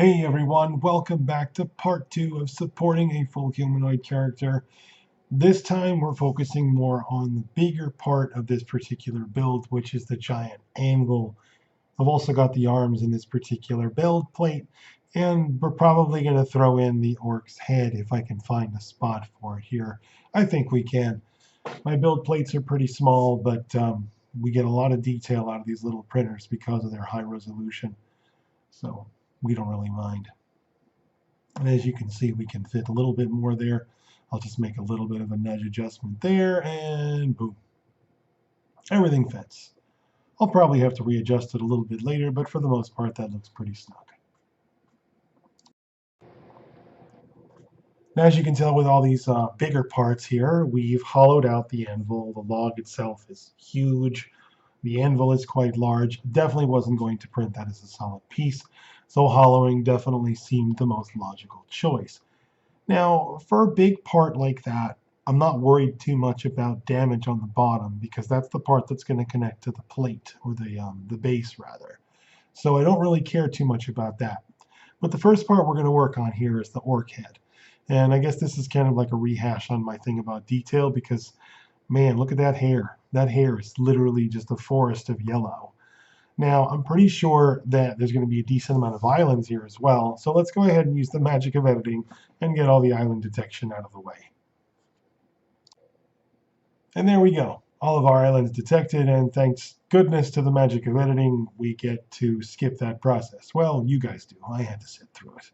Hey everyone, welcome back to part 2 of supporting a full humanoid character. This time we're focusing more on the bigger part of this particular build, which is the giant anvil. I've also got the arms in this particular build plate, and we're probably going to throw in the orc's head if I can find a spot for it here. I think we can. My build plates are pretty small, but we get a lot of detail out of these little printers because of their high resolution, so we don't really mind. And as you can see, we can fit a little bit more there. I'll just make a little bit of a nudge adjustment there, and boom. Everything fits. I'll probably have to readjust it a little bit later, but for the most part, that looks pretty snug. Now, as you can tell with all these bigger parts here, we've hollowed out the anvil. The log itself is huge. The anvil is quite large. Definitely wasn't going to print that as a solid piece, so hollowing definitely seemed the most logical choice. Now, for a big part like that, I'm not worried too much about damage on the bottom because that's the part that's going to connect to the plate, or the base rather. So I don't really care too much about that. But the first part we're going to work on here is the orc head. And I guess this is kind of like a rehash on my thing about detail because, man, look at that hair. That hair is literally just a forest of yellow. Now, I'm pretty sure that there's going to be a decent amount of islands here as well, so let's go ahead and use the magic of editing and get all the island detection out of the way. And there we go. All of our islands detected, and thanks goodness to the magic of editing, we get to skip that process. Well, you guys do. I had to sit through it.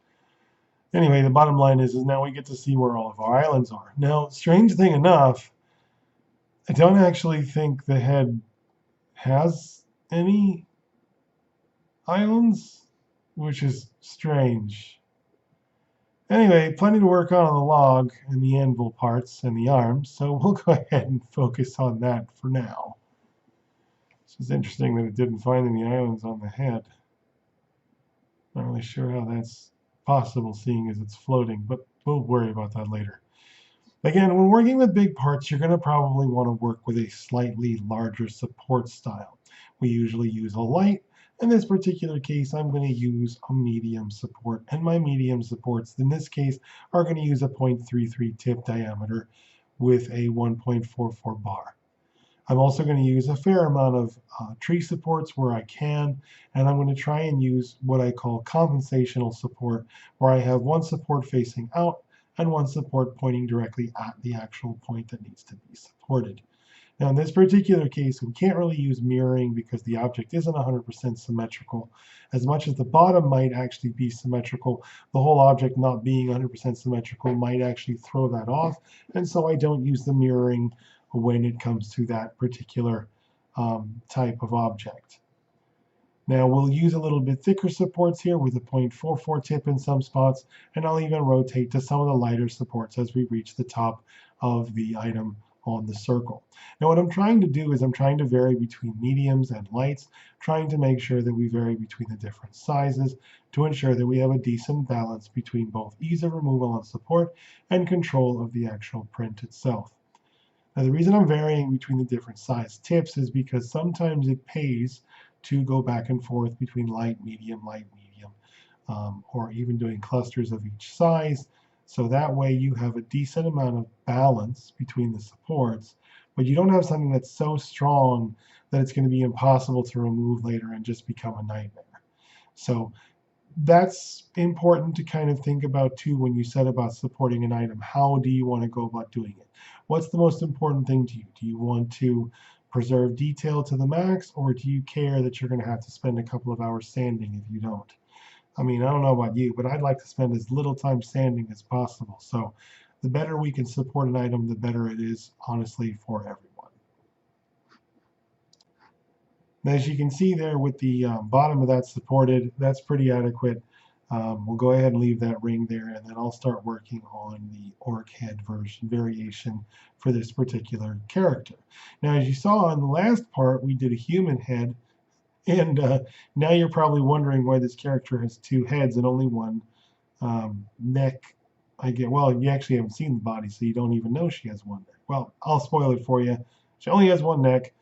Anyway, the bottom line is now we get to see where all of our islands are. Now, strange thing enough, I don't actually think the head has any islands, which is strange. Anyway, plenty to work on the log and the anvil parts and the arms, so we'll go ahead and focus on that for now. This is interesting that it didn't find any islands on the head. Not really sure how that's possible, seeing as it's floating, but we'll worry about that later. Again, when working with big parts, you're going to probably want to work with a slightly larger support style. We usually use a light. In this particular case, I'm going to use a medium support, and my medium supports in this case are going to use a 0.33 tip diameter with a 1.44 bar. I'm also going to use a fair amount of tree supports where I can, and I'm going to try and use what I call compensational support, where I have one support facing out and one support pointing directly at the actual point that needs to be supported. Now, in this particular case, we can't really use mirroring because the object isn't 100% symmetrical. As much as the bottom might actually be symmetrical, the whole object not being 100% symmetrical might actually throw that off, and so I don't use the mirroring when it comes to that particular type of object. Now we'll use a little bit thicker supports here with a 0.44 tip in some spots, and I'll even rotate to some of the lighter supports as we reach the top of the item on the circle. Now what I'm trying to do is I'm trying to vary between mediums and lights, trying to make sure that we vary between the different sizes to ensure that we have a decent balance between both ease of removal on support and control of the actual print itself. Now the reason I'm varying between the different size tips is because sometimes it pays to go back and forth between light, medium, or even doing clusters of each size. So that way you have a decent amount of balance between the supports, but you don't have something that's so strong that it's going to be impossible to remove later and just become a nightmare. So that's important to kind of think about too when you set about supporting an item. How do you want to go about doing it? What's the most important thing to you? Do you want to preserve detail to the max, or do you care that you're going to have to spend a couple of hours sanding if you don't? I mean, I don't know about you, but I'd like to spend as little time sanding as possible. So the better we can support an item, the better it is, honestly, for everyone. And as you can see there with the bottom of that supported, that's pretty adequate. We'll go ahead and leave that ring there, and then I'll start working on the orc head version variation for this particular character. Now, as you saw in the last part, we did a human head, and now you're probably wondering why this character has two heads and only one neck. Well, you actually haven't seen the body, so you don't even know she has one neck. Well, I'll spoil it for you. She only has one neck.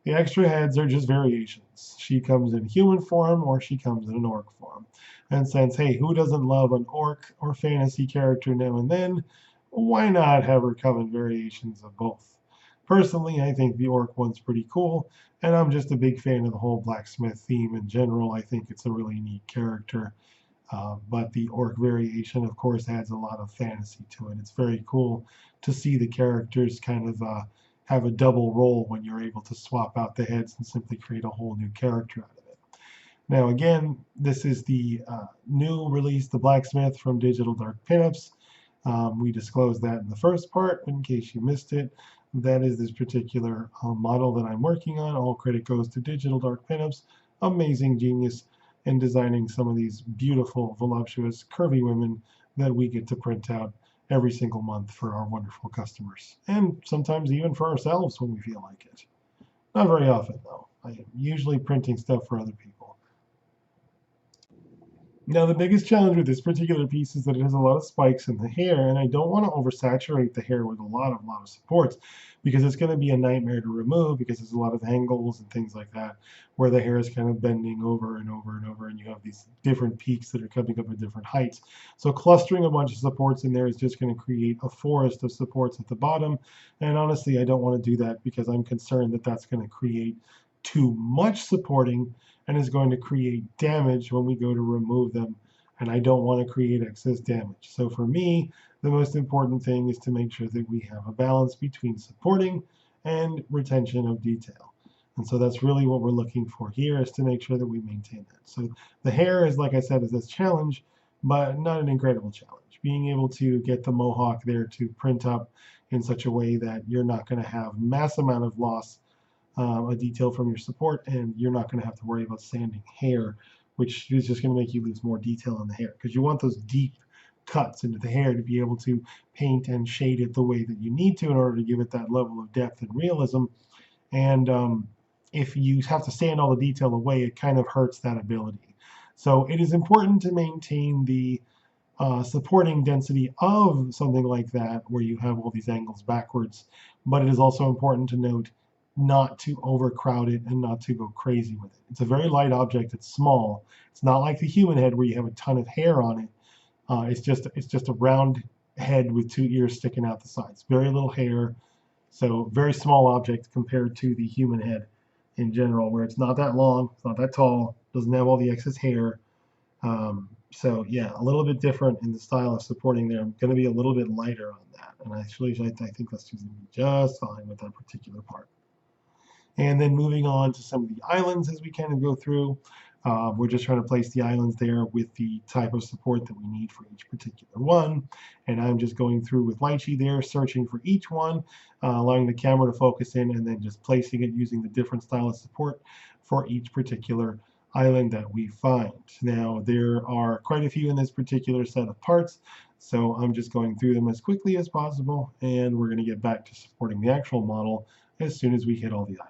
The extra heads are just variations. She comes in human form or she comes in an orc form. And since, hey, who doesn't love an orc or fantasy character now and then? Why not have her come in variations of both? Personally, I think the orc one's pretty cool, and I'm just a big fan of the whole blacksmith theme in general. I think it's a really neat character. But the orc variation, of course, adds a lot of fantasy to it. It's very cool to see the characters kind of have a double role when you're able to swap out the heads and simply create a whole new character out of it. Now, again, this is the new release, the Blacksmith from Digital Dark Pinups. We disclosed that in the first part, in case you missed it. That is this particular model that I'm working on. All credit goes to Digital Dark Pinups. Amazing genius in designing some of these beautiful, voluptuous, curvy women that we get to print out every single month for our wonderful customers. And sometimes even for ourselves when we feel like it. Not very often, though. I am usually printing stuff for other people. Now, the biggest challenge with this particular piece is that it has a lot of spikes in the hair, and I don't want to oversaturate the hair with a lot of supports because it's going to be a nightmare to remove because there's a lot of angles and things like that where the hair is kind of bending over and over and over, and you have these different peaks that are coming up at different heights. So clustering a bunch of supports in there is just going to create a forest of supports at the bottom, and honestly, I don't want to do that because I'm concerned that that's going to create too much supporting and is going to create damage when we go to remove them, and I don't want to create excess damage. So for me, the most important thing is to make sure that we have a balance between supporting and retention of detail. And so that's really what we're looking for here, is to make sure that we maintain that. So the hair is, like I said, is this challenge, but not an incredible challenge. Being able to get the mohawk there to print up in such a way that you're not going to have mass amount of loss a detail from your support, and you're not going to have to worry about sanding hair, which is just going to make you lose more detail in the hair because you want those deep cuts into the hair to be able to paint and shade it the way that you need to in order to give it that level of depth and realism. And if you have to sand all the detail away, it kind of hurts that ability. So it is important to maintain the supporting density of something like that where you have all these angles backwards, but it is also important to note not to overcrowd it and not to go crazy with it. It's a very light object. It's small. It's not like the human head where you have a ton of hair on it. It's just a round head with two ears sticking out the sides. Very little hair, so very small object compared to the human head in general, where it's not that long, it's not that tall, doesn't have all the excess hair. So yeah, a little bit different in the style of supporting there. I'm going to be a little bit lighter on that, and actually I think that's going to be just fine with that particular part. And then moving on to some of the islands as we kind of go through. We're just trying to place the islands there with the type of support that we need for each particular one. And I'm just going through with Lychee there, searching for each one, allowing the camera to focus in, and then just placing it using the different style of support for each particular island that we find. Now, there are quite a few in this particular set of parts, so I'm just going through them as quickly as possible, and we're going to get back to supporting the actual model as soon as we hit all the islands.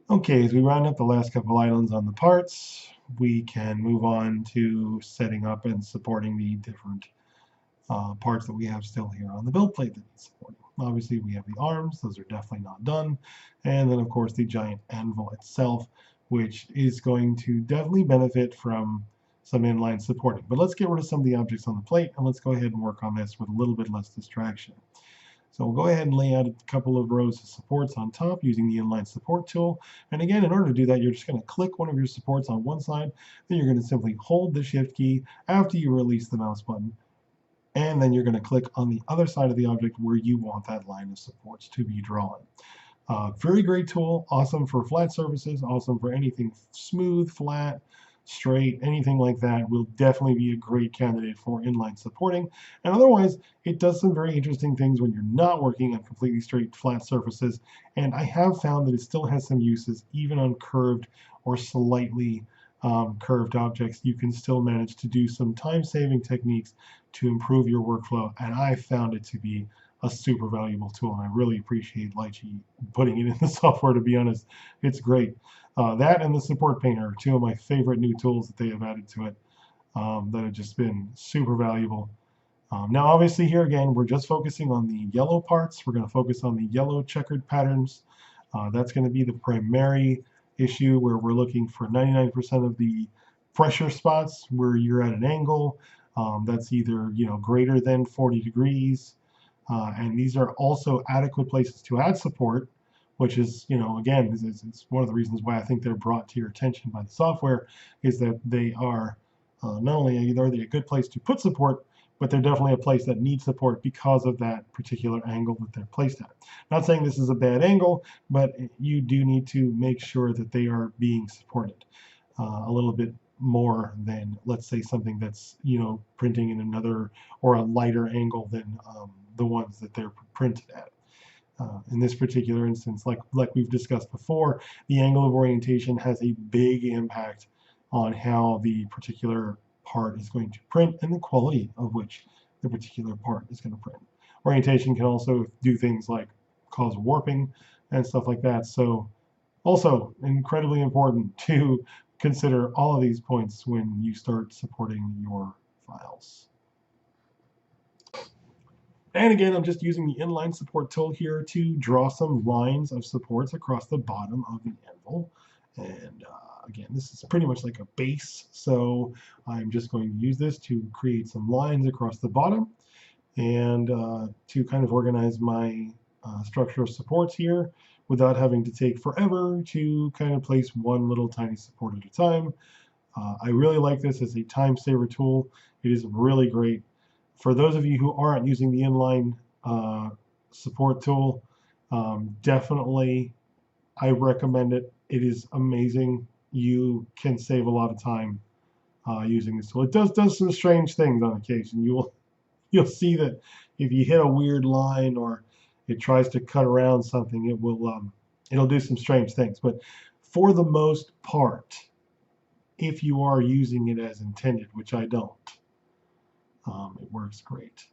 Okay, as we round up the last couple islands on the parts, we can move on to setting up and supporting the different parts that we have still here on the build plate that needs supporting. Obviously, we have the arms, those are definitely not done. And then, of course, the giant anvil itself, which is going to definitely benefit from some inline supporting. But let's get rid of some of the objects on the plate, and let's go ahead and work on this with a little bit less distraction. So we'll go ahead and lay out a couple of rows of supports on top using the inline support tool. And again, in order to do that, you're just going to click one of your supports on one side, then you're going to simply hold the shift key after you release the mouse button, and then you're going to click on the other side of the object where you want that line of supports to be drawn. Very great tool, awesome for flat surfaces, awesome for anything smooth, flat, straight, anything like that will definitely be a great candidate for inline supporting. And otherwise, it does some very interesting things when you're not working on completely straight, flat surfaces. And I have found that it still has some uses, even on curved or slightly curved objects. You can still manage to do some time-saving techniques to improve your workflow. And I found it to be a super valuable tool, and I really appreciate Lychee putting it in the software, to be honest. It's great. That and the support painter are two of my favorite new tools that they have added to it that have just been super valuable. Now, obviously, here again, we're just focusing on the yellow parts. We're going to focus on the yellow checkered patterns. That's going to be the primary issue where we're looking for 99% of the pressure spots where you're at an angle. That's either greater than 40 degrees. And these are also adequate places to add support, which is, again, it's one of the reasons why I think they're brought to your attention by the software, is that they are not only are they a good place to put support, but they're definitely a place that needs support because of that particular angle that they're placed at. Not saying this is a bad angle, but you do need to make sure that they are being supported a little bit more than, let's say, something that's printing in another or a lighter angle than the ones that they're printed at. In this particular instance, like we've discussed before, the angle of orientation has a big impact on how the particular part is going to print and the quality of which the particular part is going to print. Orientation can also do things like cause warping and stuff like that. So also incredibly important to consider all of these points when you start supporting your files. And again, I'm just using the inline support tool here to draw some lines of supports across the bottom of the anvil. And again, this is pretty much like a base. So I'm just going to use this to create some lines across the bottom and to kind of organize my structure of supports here without having to take forever to kind of place one little tiny support at a time. I really like this as a time saver tool. It is really great. For those of you who aren't using the inline support tool, definitely I recommend it. It is amazing. You can save a lot of time using this tool. It does some strange things on occasion. You'll see that if you hit a weird line or it tries to cut around something, it'll do some strange things. But for the most part, if you are using it as intended, which I don't, it works great.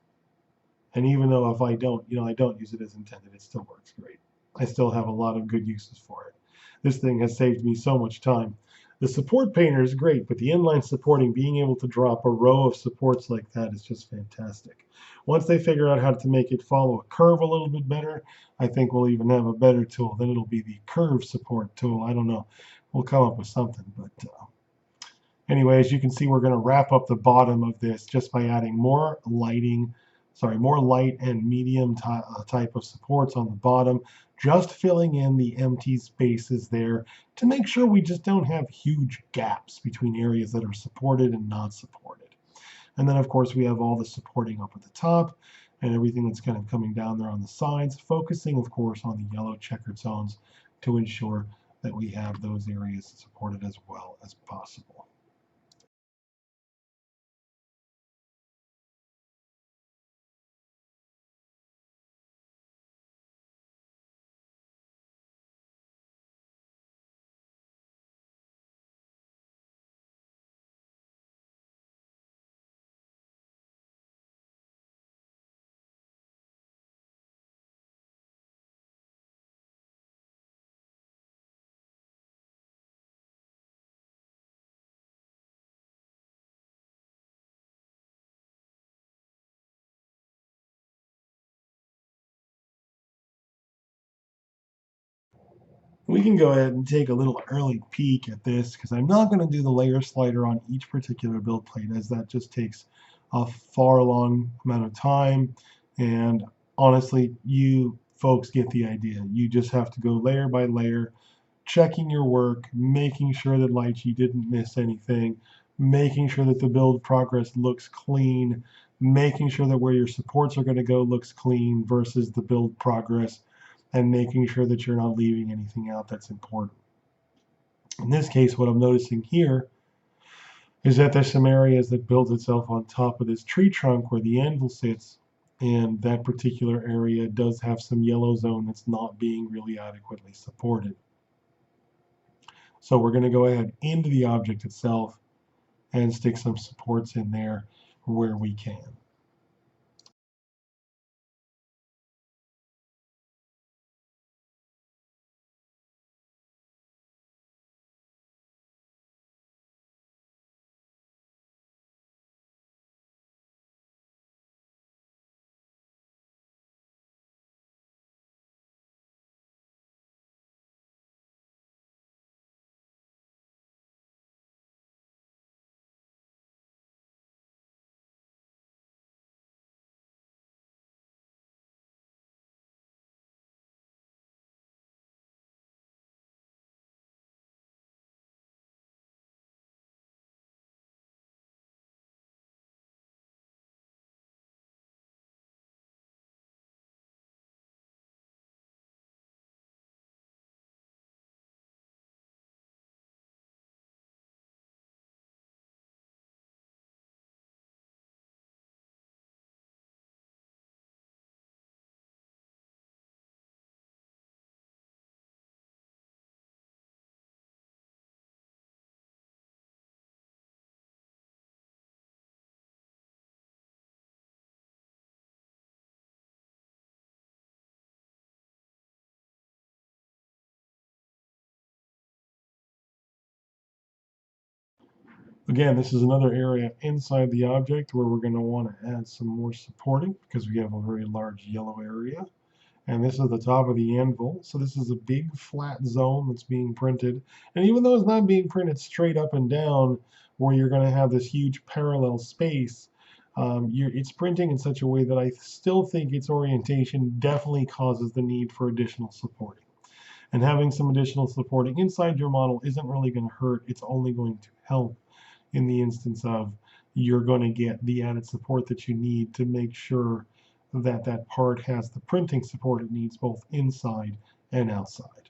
And even though if I don't use it as intended, it still works great. I still have a lot of good uses for it. This thing has saved me so much time. The support painter is great, but the inline supporting, being able to drop a row of supports like that is just fantastic. Once they figure out how to make it follow a curve a little bit better, I think we'll even have a better tool. Then it'll be the curve support tool. I don't know. We'll come up with something. But anyway, as you can see, we're going to wrap up the bottom of this just by adding more light and medium type of supports on the bottom, just filling in the empty spaces there to make sure we just don't have huge gaps between areas that are supported and not supported. And then, of course, we have all the supporting up at the top and everything that's kind of coming down there on the sides, focusing, of course, on the yellow checkered zones to ensure that we have those areas supported as well as possible. We can go ahead and take a little early peek at this because I'm not going to do the layer slider on each particular build plate, as that just takes a far long amount of time. And honestly, you folks get the idea. You just have to go layer by layer, checking your work, making sure that Lychee didn't miss anything, making sure that the build progress looks clean, making sure that where your supports are going to go looks clean versus the build progress, and making sure that you're not leaving anything out that's important. In this case, what I'm noticing here is that there's some areas that builds itself on top of this tree trunk where the anvil sits, and that particular area does have some yellow zone that's not being really adequately supported. So we're going to go ahead into the object itself and stick some supports in there where we can. Again, this is another area inside the object where we're going to want to add some more supporting because we have a very large yellow area. And this is the top of the anvil. So this is a big flat zone that's being printed. And even though it's not being printed straight up and down, where you're going to have this huge parallel space, it's printing in such a way that I still think its orientation definitely causes the need for additional supporting. And having some additional supporting inside your model isn't really going to hurt. It's only going to help in the instance of you're going to get the added support that you need to make sure that that part has the printing support it needs both inside and outside.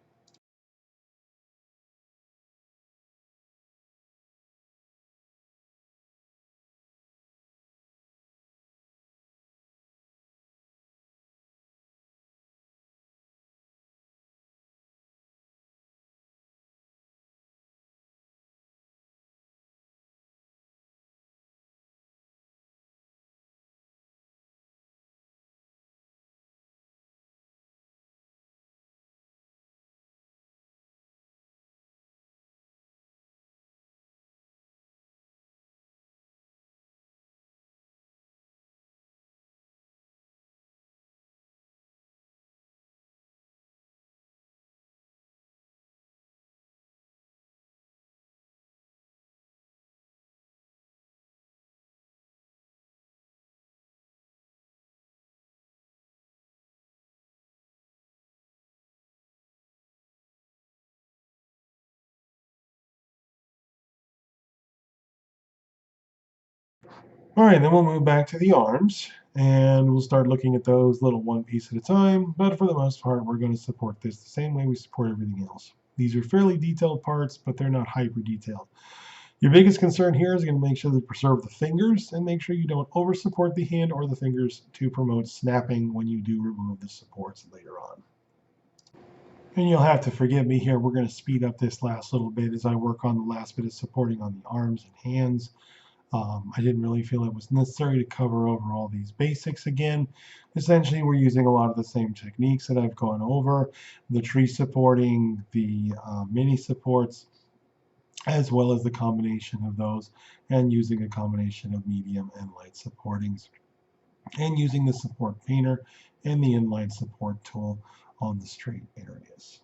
All right, then we'll move back to the arms and we'll start looking at those little one piece at a time. But for the most part, we're going to support this the same way we support everything else. These are fairly detailed parts, but they're not hyper detailed. Your biggest concern here is going to make sure that you preserve the fingers and make sure you don't over support the hand or the fingers to promote snapping when you do remove the supports later on. And you'll have to forgive me here. We're going to speed up this last little bit as I work on the last bit of supporting on the arms and hands. I didn't really feel it was necessary to cover over all these basics again. Essentially, we're using a lot of the same techniques that I've gone over, the tree supporting, the mini supports, as well as the combination of those, and using a combination of medium and light supportings, and using the support painter and the inline support tool on the straight areas.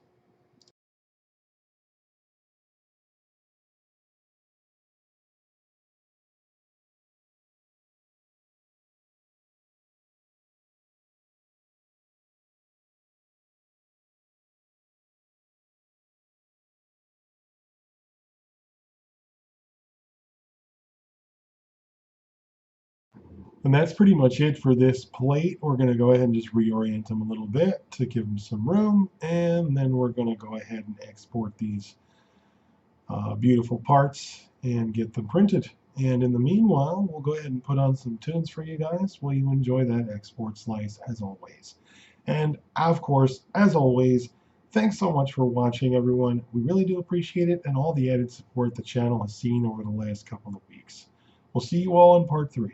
And that's pretty much it for this plate. We're going to go ahead and just reorient them a little bit to give them some room. And then we're going to go ahead and export these beautiful parts and get them printed. And in the meanwhile, we'll go ahead and put on some tunes for you guys while you enjoy that export slice as always. And of course, as always, thanks so much for watching, everyone. We really do appreciate it and all the added support the channel has seen over the last couple of weeks. We'll see you all in part 3.